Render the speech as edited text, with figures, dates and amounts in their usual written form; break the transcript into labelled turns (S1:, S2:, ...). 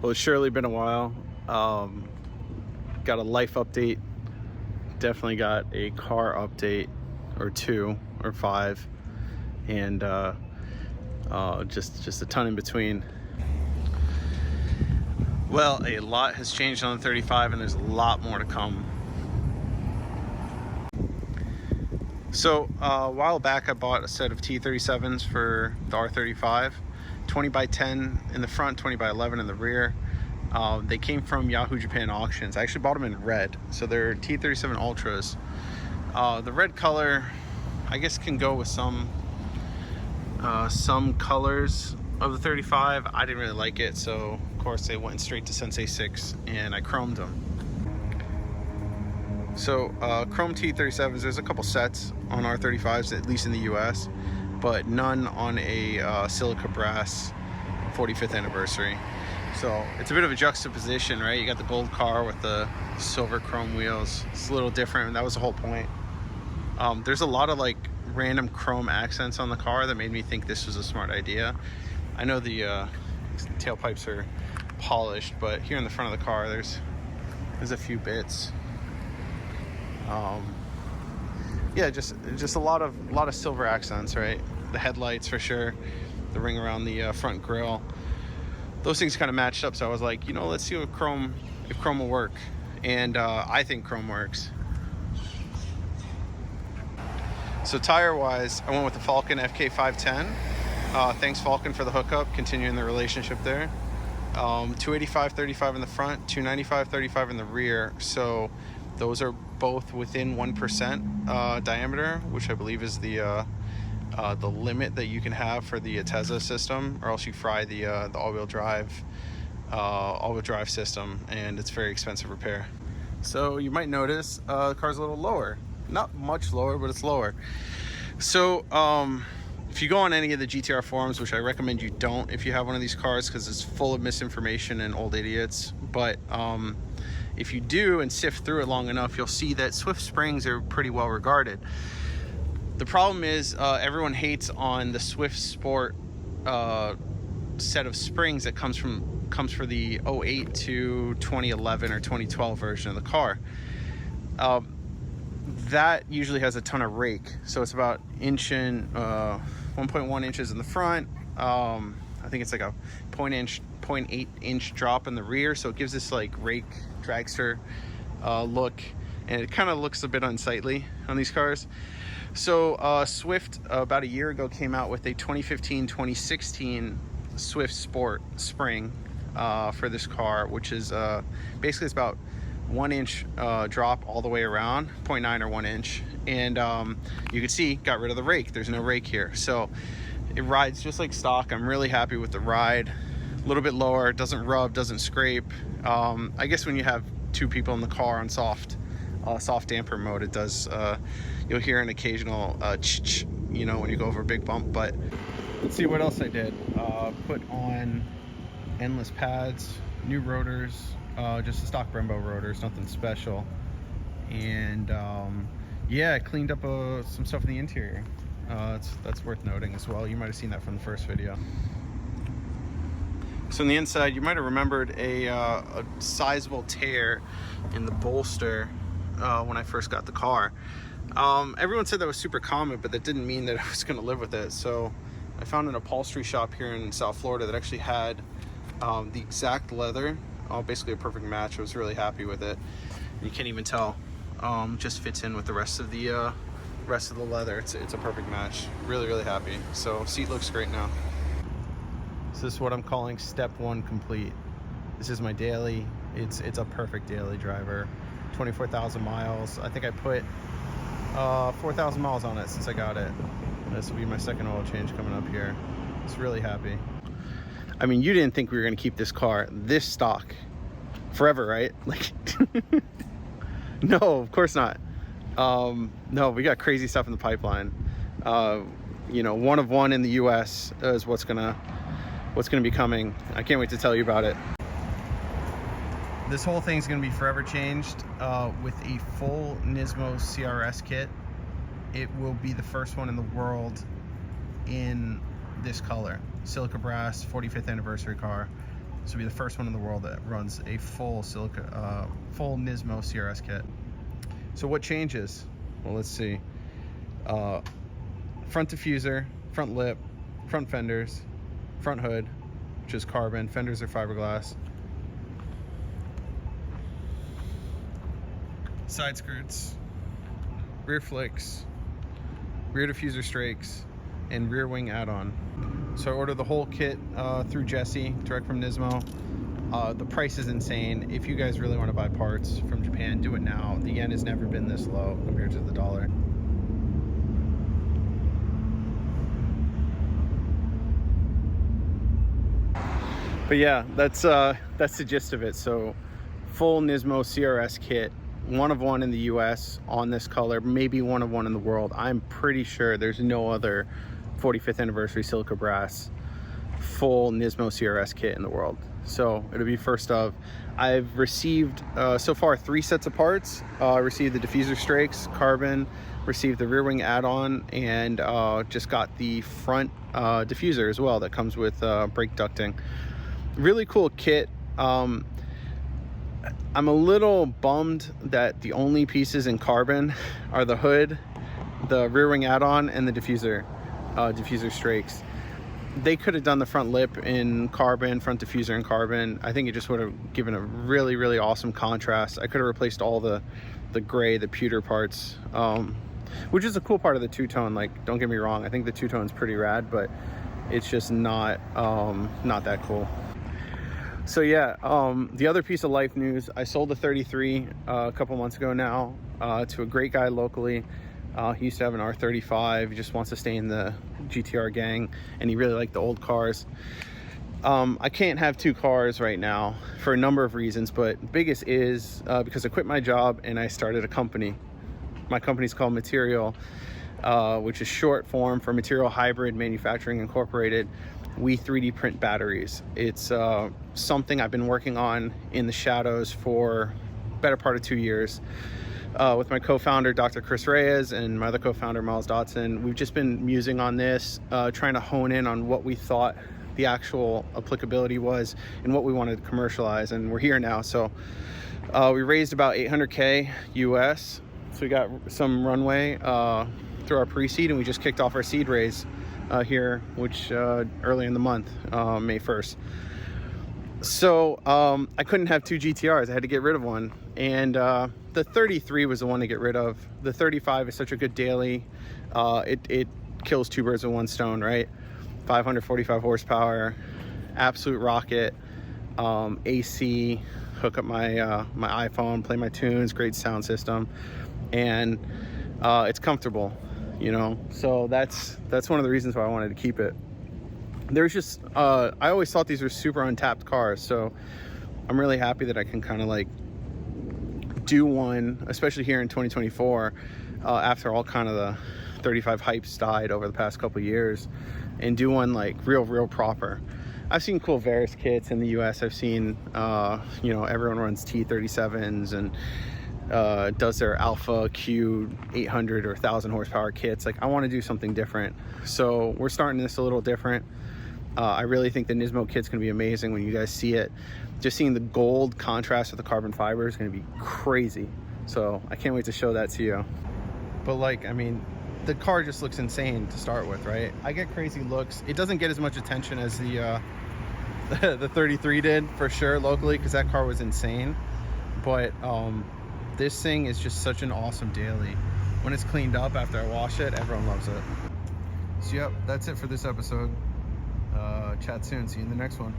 S1: Well, it's surely been a while. Got a life update. Definitely got a car update, or 2 or 5, and just a ton in between. Well, a lot has changed on the 35, and there's a lot more to come. So a while back I bought a set of TE37s for the R35, 20 by 10 in the front, 20 by 11 in the rear. They came from Yahoo Japan auctions. I actually bought them in red, so they're TE37 Ultras. The red color, I guess, can go with some colors of the 35. I didn't really like it, so of course they went straight to Sensei 6 and I chromed them. So Chromed TE37s, there's a couple sets on R35s, at least in the US, but none on a silica brass 45th anniversary. So it's a bit of a juxtaposition, right? You got the gold car with the silver chrome wheels. It's a little different, and that was the whole point. There's a lot of like random chrome accents on the car that made me think this was a smart idea. I know the tailpipes are polished, but here in the front of the car there's a few bits. Yeah, just a lot of silver accents, right? The headlights for sure, the ring around the front grille, those things kind of matched up. So I was like, you know, let's see if chrome will work, and I think chrome works. So tire wise, I went with the Falken FK510. Thanks Falken for the hookup, continuing the relationship there. 285/35 in the front, 295/35 in the rear. So those are both within 1% diameter, which I believe is the limit that you can have for the Tesla system, or else you fry the all-wheel drive system, and it's very expensive repair. So you might notice the car's a little lower, not much lower, but it's lower. So if you go on any of the GTR forums, which I recommend you don't if you have one of these cars, because it's full of misinformation and old idiots, but if you do and sift through it long enough, you'll see that Swift springs are pretty well regarded. The problem is everyone hates on the Swift Sport set of springs that comes for the 08 to 2011 or 2012 version of the car. That usually has a ton of rake, so it's about 1.1 inches in the front. I think it's like a 0.8 inch drop in the rear, so it gives this like rake dragster look, and it kind of looks a bit unsightly on these cars. So Swift about a year ago came out with a 2015-2016 Swift Sport spring for this car, which is basically it's about 1 inch drop all the way around, 0.9 or 1 inch, and you can see got rid of the rake. There's no rake here, so it rides just like stock. I'm really happy with the ride. A little bit lower, doesn't rub, doesn't scrape. I guess when you have 2 people in the car on soft damper mode, it does. You'll hear an occasional ch-ch, you know, when you go over a big bump. But let's see what else I did. Put on endless pads, new rotors, just the stock Brembo rotors, nothing special. And yeah, I cleaned up some stuff in the interior. That's worth noting as well. You might have seen that from the first video. So on the inside, you might have remembered a sizable tear in the bolster when I first got the car. Everyone said that was super common, but that didn't mean that I was going to live with it. So I found an upholstery shop here in South Florida that actually had the exact leather, basically a perfect match. I was really happy with it. You can't even tell. Just fits in with the rest of the leather. It's a perfect match. Really, really happy. So seat looks great now. So this is what I'm calling step 1 complete. This is my daily. It's a perfect daily driver. 24,000 miles. I think I put 4,000 miles on it since I got it. This will be my second oil change coming up here. Just really happy. I mean, you didn't think we were gonna keep this car this stock forever, right? Like, no, of course not. No, we got crazy stuff in the pipeline. You know, 1 of 1 in the US is what's gonna be coming. I can't wait to tell you about it. This whole thing's gonna be forever changed with a full Nismo CRS kit. It will be the first one in the world in this color. Silica brass, 45th anniversary car. This will be the first one in the world that runs a full silica, full Nismo CRS kit. So what changes? Well, let's see. Front diffuser, front lip, front fenders, front hood, which is carbon. Fenders are fiberglass. Side skirts, rear flicks, rear diffuser strakes, and rear wing add-on. So I ordered the whole kit through Jesse, direct from Nismo. The price is insane. If you guys really want to buy parts from Japan, do it now. The yen has never been this low compared to the dollar. But yeah, that's the gist of it. So full Nismo CRS kit, one of one in the US on this color, maybe one of one in the world. I'm pretty sure there's no other 45th anniversary silica brass full Nismo CRS kit in the world. So it'll be first of. I've received so far 3 sets of parts. I received the diffuser strakes, carbon, received the rear wing add-on, and just got the front diffuser as well that comes with brake ducting. Really cool kit. I'm a little bummed that the only pieces in carbon are the hood, the rear wing add-on, and the diffuser strakes. They could have done the front lip in carbon, front diffuser in carbon. I think it just would have given a really, really awesome contrast. I could have replaced all the gray, the pewter parts, which is a cool part of the two-tone. Like, don't get me wrong, I think the two-tone's pretty rad, but it's just not that cool. So yeah, the other piece of life news, I sold the 33 a couple months ago now to a great guy locally. He used to have an R35. He just wants to stay in the GTR gang, and he really liked the old cars. I can't have 2 cars right now for a number of reasons, but biggest is because I quit my job and I started a company. My company's called Material, which is short form for Material Hybrid Manufacturing Incorporated. We 3D print batteries. It's something I've been working on in the shadows for the better part of 2 years. With my co-founder, Dr. Chris Reyes, and my other co-founder, Miles Dotson. We've just been musing on this, trying to hone in on what we thought the actual applicability was and what we wanted to commercialize, and we're here now. So we raised about $800K US. So we got some runway through our pre-seed, and we just kicked off our seed raise here, which early in the month, May 1st. So I couldn't have 2 GTRs. I had to get rid of one, and the 33 was the one to get rid of. The 35 is such a good daily. It kills 2 birds with 1 stone, right? 545 horsepower, absolute rocket. AC, hook up my my iPhone, play my tunes, great sound system, and it's comfortable, you know. So that's one of the reasons why I wanted to keep it. There's just I always thought these were super untapped cars, so I'm really happy that I can kind of like do one, especially here in 2024, after all kind of the 35 hypes died over the past couple years, and do one like real proper. I've seen cool Varus kits in the US. I've seen you know, everyone runs TE37s and does their Alpha Q 800 or 1000 horsepower kits. Like, I want to do something different, so we're starting this a little different. I really think the Nismo kit's gonna be amazing when you guys see it. Just seeing the gold contrast with the carbon fiber is gonna be crazy. So I can't wait to show that to you. But like, I mean, the car just looks insane to start with, right? I get crazy looks. It doesn't get as much attention as the 33 did, for sure, locally, because that car was insane. But this thing is just such an awesome daily. When it's cleaned up after I wash it, everyone loves it. So yep, that's it for this episode. Chat soon. See you in the next one.